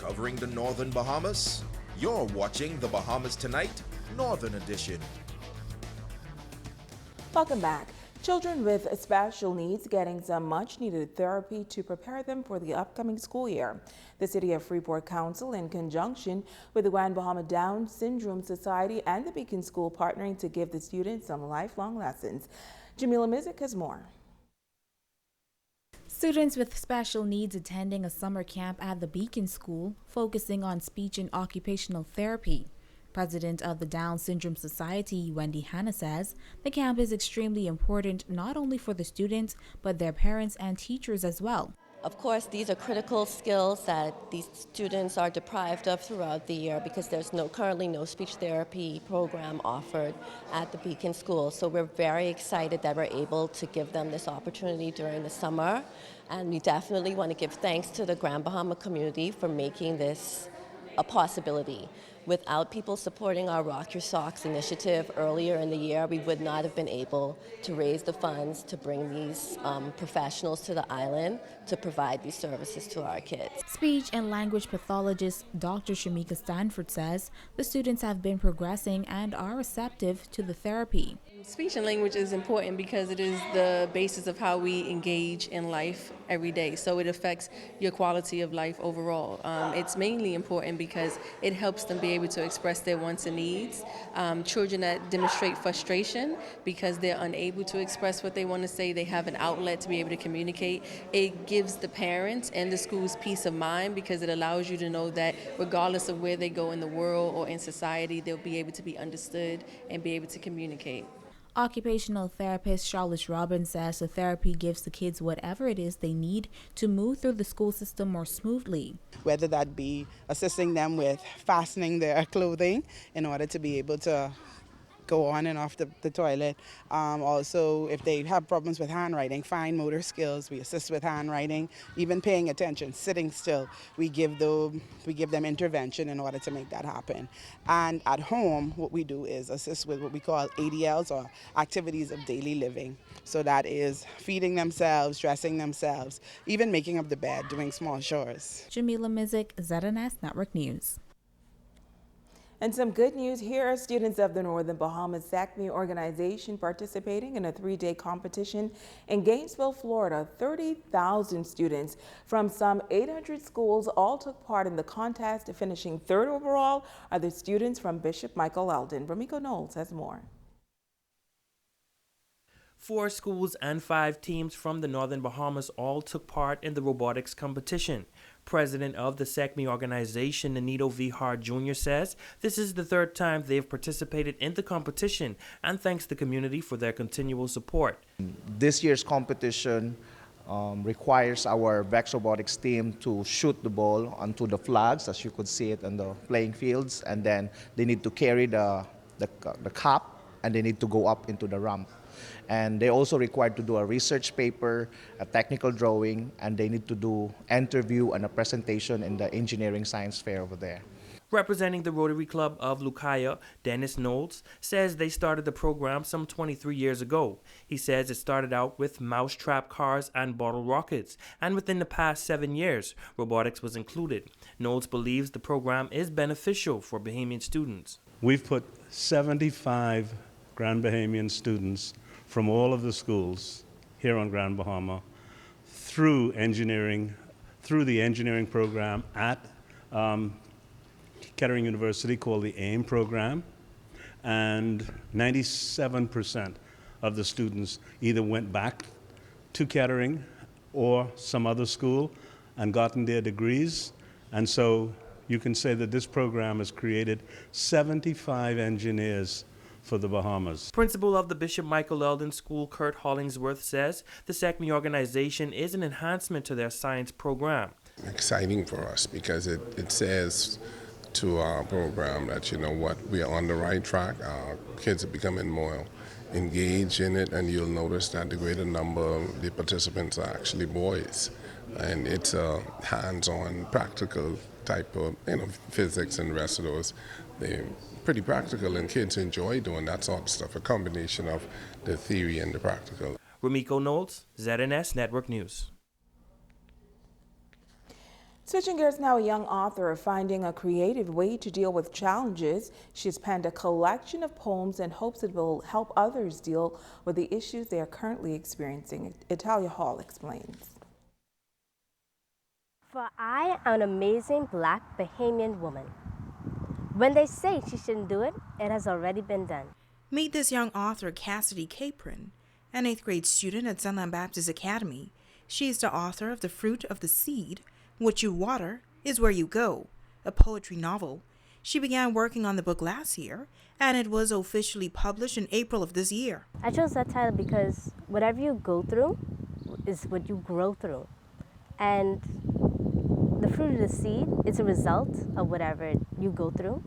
covering the Northern Bahamas. You're watching the Bahamas Tonight, Northern Edition. Welcome back. Children with special needs getting some much needed therapy to prepare them for the upcoming school year. The City of Freeport Council, in conjunction with the Grand Bahama Down Syndrome Society and the Beacon School, partnering to give the students some lifelong lessons. Jamila Mizik has more. Students with special needs attending a summer camp at the Beacon School, focusing on speech and occupational therapy. President of the Down Syndrome Society, Wendy Hanna, says the camp is extremely important not only for the students, but their parents and teachers as well. Of course, these are critical skills that these students are deprived of throughout the year because there's currently no speech therapy program offered at the Beacon School. So we're very excited that we're able to give them this opportunity during the summer. And we definitely want to give thanks to the Grand Bahama community for making this a possibility. Without people supporting our Rock Your Socks initiative earlier in the year, we would not have been able to raise the funds to bring these professionals to the island to provide these services to our kids. Speech and language pathologist Dr. Shamika Stanford says the students have been progressing and are receptive to the therapy. Speech and language is important because it is the basis of how we engage in life every day. So it affects your quality of life overall. It's mainly important because it helps them be able to express their wants and needs. Children that demonstrate frustration because they're unable to express what they want to say, they have an outlet to be able to communicate. It gives the parents and the schools peace of mind because it allows you to know that regardless of where they go in the world or in society, they'll be able to be understood and be able to communicate. Occupational therapist Charlotte Robbins says the therapy gives the kids whatever it is they need to move through the school system more smoothly. Whether that be assisting them with fastening their clothing in order to be able to go on and off the toilet. Also, if they have problems with handwriting, fine motor skills, we assist with handwriting, even paying attention, sitting still. We give them intervention in order to make that happen. And at home, what we do is assist with what we call ADLs, or activities of daily living. So that is feeding themselves, dressing themselves, even making up the bed, doing small chores. Jamila Mizik, ZNS Network News. And some good news here are students of the Northern Bahamas SACME organization participating in a 3-day competition in Gainesville, Florida. 30,000 students from some 800 schools all took part in the contest. Finishing third overall are the students from Bishop Michael Eldon. Romiko Knowles has more. 4 schools and 5 teams from the Northern Bahamas all took part in the robotics competition. President of the SACME organization, Nanito V. Hart Jr. says this is the 3rd time they've participated in the competition and thanks the community for their continual support. This year's competition requires our VEX Robotics team to shoot the ball onto the flags, as you could see it on the playing fields, and then they need to carry the cup and they need to go up into the ramp. And they're also required to do a research paper, a technical drawing, and they need to do an interview and a presentation in the engineering science fair over there. Representing the Rotary Club of Lucaya, Dennis Knowles says they started the program some 23 years ago. He says it started out with mousetrap cars and bottle rockets, and within the past 7 years, robotics was included. Knowles believes the program is beneficial for Bahamian students. We've put 75 Grand Bahamian students from all of the schools here on Grand Bahama through the engineering program at Kettering University called the AIM program, and 97% of the students either went back to Kettering or some other school and gotten their degrees. And so you can say that this program has created 75 engineers for the Bahamas. Principal of the Bishop Michael Eldon School, Kurt Hollingsworth, says the SACME organization is an enhancement to their science program. Exciting for us because it says to our program that, you know what, we are on the right track. Our kids are becoming more engaged in it, and you'll notice that the greater number of the participants are actually boys. And it's a hands-on, practical type of, physics and the rest of those. They're pretty practical, and kids enjoy doing that sort of stuff, a combination of the theory and the practical. Romiko Knowles, ZNS Network News. Switching gears now, a young author finding a creative way to deal with challenges. She's penned a collection of poems in hopes it will help others deal with the issues they are currently experiencing. Italia Hall explains. For I am an amazing black Bahamian woman. When they say she shouldn't do it, it has already been done. Meet this young author, Cassidy Capron, an 8th grade student at Sunland Baptist Academy. She is the author of The Fruit of the Seed, What You Water is Where You Go, a poetry novel. She began working on the book last year, and it was officially published in April of this year. I chose that title because whatever you go through is what you grow through. And the fruit of the seed is a result of whatever you go through.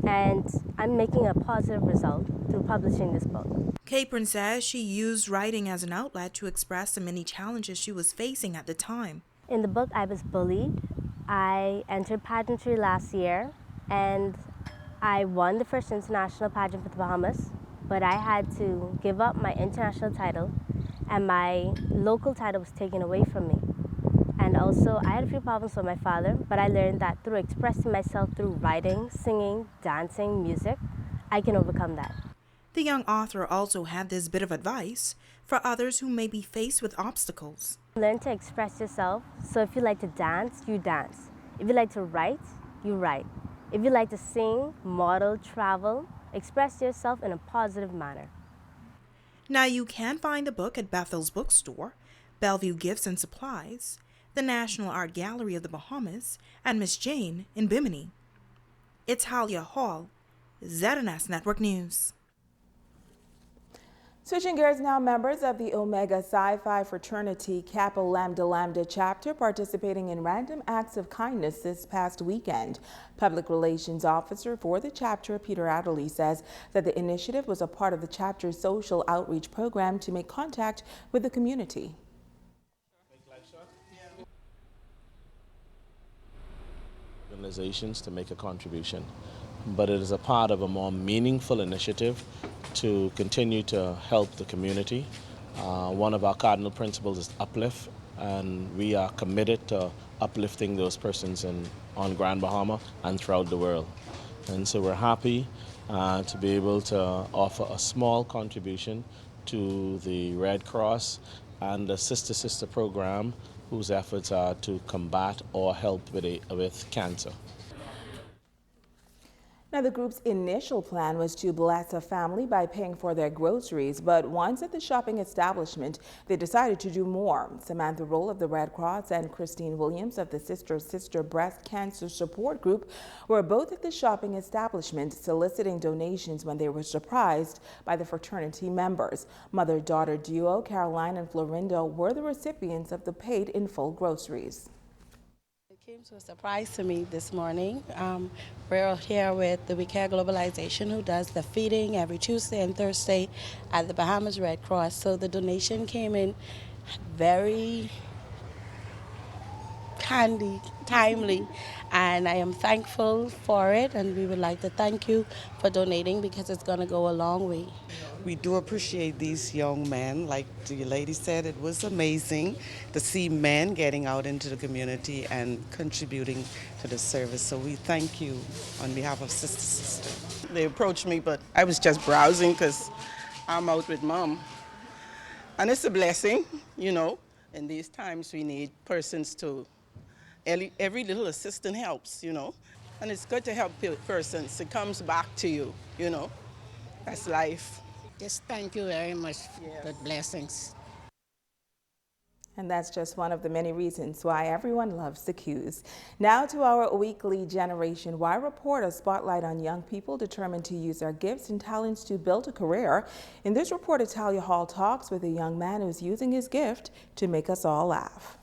And I'm making a positive result through publishing this book. Capron says she used writing as an outlet to express the many challenges she was facing at the time. In the book, I was bullied. I entered pageantry last year, and I won the first international pageant for the Bahamas, but I had to give up my international title, and my local title was taken away from me. And also, I had a few problems with my father, but I learned that through expressing myself through writing, singing, dancing, music, I can overcome that. The young author also had this bit of advice for others who may be faced with obstacles. Learn to express yourself. So if you like to dance, you dance. If you like to write, you write. If you like to sing, model, travel, express yourself in a positive manner. Now you can find the book at Bethel's Bookstore, Bellevue Gifts and Supplies, the National Art Gallery of the Bahamas, and Miss Jane in Bimini. It's Halia Hall, ZNS Network News. Switching gears now, members of the Omega Psi Phi fraternity Kappa Lambda Lambda chapter participating in random acts of kindness this past weekend. Public Relations Officer for the chapter, Peter Adderley, says that the initiative was a part of the chapter's social outreach program to make contact with the community. Organizations to make a contribution, but it is a part of a more meaningful initiative to continue to help the community. One of our cardinal principles is uplift, and we are committed to uplifting those persons on Grand Bahama and throughout the world. And so we're happy to be able to offer a small contribution to the Red Cross and the Sister program, whose efforts are to combat or help with cancer. Now, the group's initial plan was to bless a family by paying for their groceries, but once at the shopping establishment, they decided to do more. Samantha Roll of the Red Cross and Christine Williams of the Sister Breast Cancer Support Group were both at the shopping establishment soliciting donations when they were surprised by the fraternity members. Mother-daughter duo Caroline and Florinda were the recipients of the paid-in-full groceries. It came to a surprise to me this morning. We're here with the We Care Globalization, who does the feeding every Tuesday and Thursday at the Bahamas Red Cross. So the donation came in very handy, timely, and I am thankful for it, and we would like to thank you for donating because it's going to go a long way. We do appreciate these young men. Like the lady said, it was amazing to see men getting out into the community and contributing to the service. So we thank you on behalf of Sister. They approached me, but I was just browsing because I'm out with Mom. And it's a blessing, you know. In these times we need persons to, every little assistance helps, you know. And it's good to help persons. It comes back to you, you know. That's life. Yes, thank you very much for the blessings. And that's just one of the many reasons why everyone loves the Qs. Now to our weekly Generation Y report, a spotlight on young people determined to use their gifts and talents to build a career. In this report, Italia Hall talks with a young man who's using his gift to make us all laugh.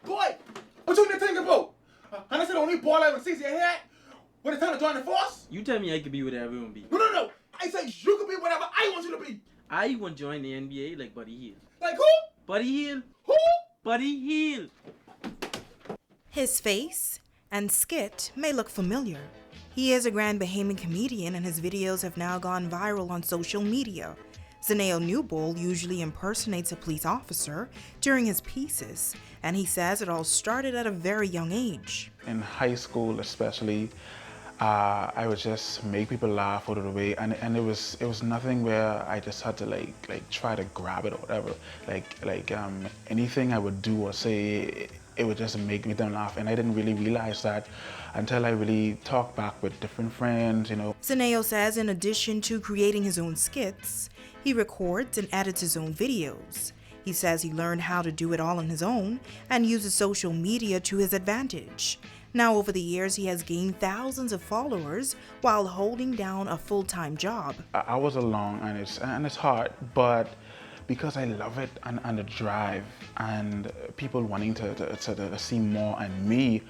Boy, what you think about? And I said only ball I ever sees your head. When it's time to join the force? You tell me I could be whatever I want to be. No. I said you could be whatever I want you to be. I want to join the NBA like Buddy Hield. Like who? Buddy Hield. Who? Buddy Hield. His face and skit may look familiar. He is a Grand Bahamian comedian and his videos have now gone viral on social media. Zaneo Newbold usually impersonates a police officer during his pieces, and he says it all started at a very young age. In high school especially, I would just make people laugh out of the way, and it was nothing where I just had to like try to grab it or whatever. Anything I would do or say, it would just make them laugh, and I didn't really realize that until I really talked back with different friends, you know. Zaneo says in addition to creating his own skits, he records and edits his own videos. He says he learned how to do it all on his own and uses social media to his advantage. Now, over the years, he has gained thousands of followers while holding down a full-time job. I was alone, and it's hard, but because I love it and the drive and people wanting to see more and me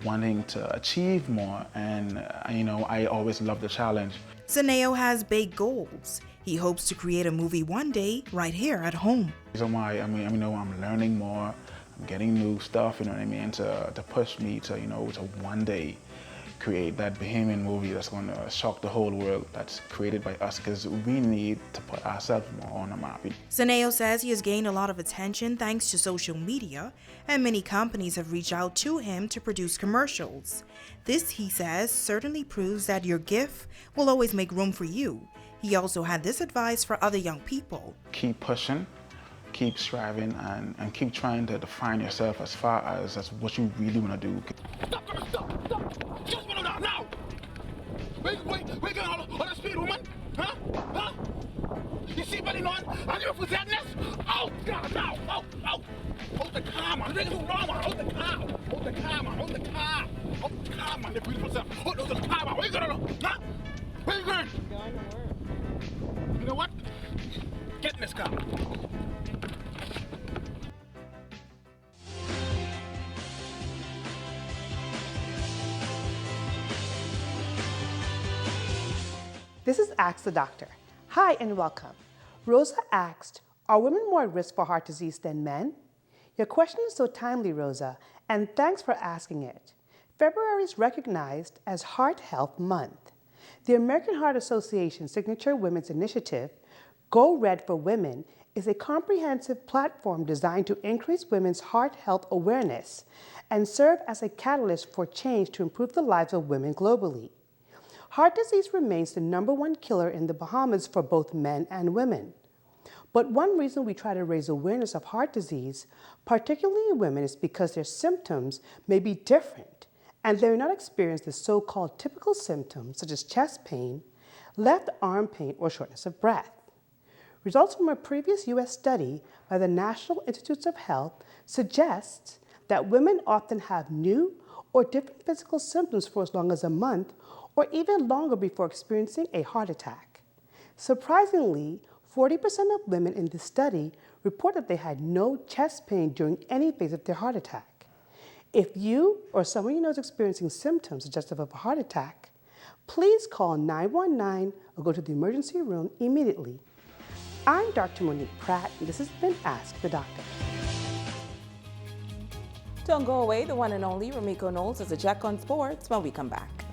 wanting to achieve more, and you know, I always love the challenge. Zaneo has big goals. He hopes to create a movie one day right here at home. The reason why, you know, I'm learning more, I'm getting new stuff, you know what I mean, to push me to, you know, to one day create that Bahamian movie that's going to shock the whole world, that's created by us, because we need to put ourselves more on the map. Zaneo says he has gained a lot of attention thanks to social media, and many companies have reached out to him to produce commercials. This, he says, certainly proves that your gift will always make room for you. He also had this advice for other young people. Keep pushing, keep striving, and keep trying to define yourself as far as what you really want to do. Stop! Just one now! Wait, get on the speed, woman! Huh? You see what on? Are you for sadness? Oh, God, no! Oh! Hold the car, man! Hold the car! Hold the car, man! Hold the car, man! The beautiful stuff! Hold the car, man! Where you going? Huh? Where you going? Going to work. You know what? Get in this car. This is Ask the Doctor. Hi and welcome. Rosa asked, are women more at risk for heart disease than men? Your question is so timely, Rosa, and thanks for asking it. February is recognized as Heart Health Month. The American Heart Association Signature Women's Initiative, Go Red for Women, is a comprehensive platform designed to increase women's heart health awareness and serve as a catalyst for change to improve the lives of women globally. Heart disease remains the #1 killer in the Bahamas for both men and women. But one reason we try to raise awareness of heart disease, particularly in women, is because their symptoms may be different and they may not experience the so-called typical symptoms such as chest pain, left arm pain, or shortness of breath. Results from a previous U.S. study by the National Institutes of Health suggests that women often have new or different physical symptoms for as long as a month or even longer before experiencing a heart attack. Surprisingly, 40% of women in this study report that they had no chest pain during any phase of their heart attack. If you or someone you know is experiencing symptoms suggestive of a heart attack, please call 919 or go to the emergency room immediately. I'm Dr. Monique Pratt, and this has been Ask the Doctor. Don't go away. The one and only Ramiko Knowles has a check on sports when we come back.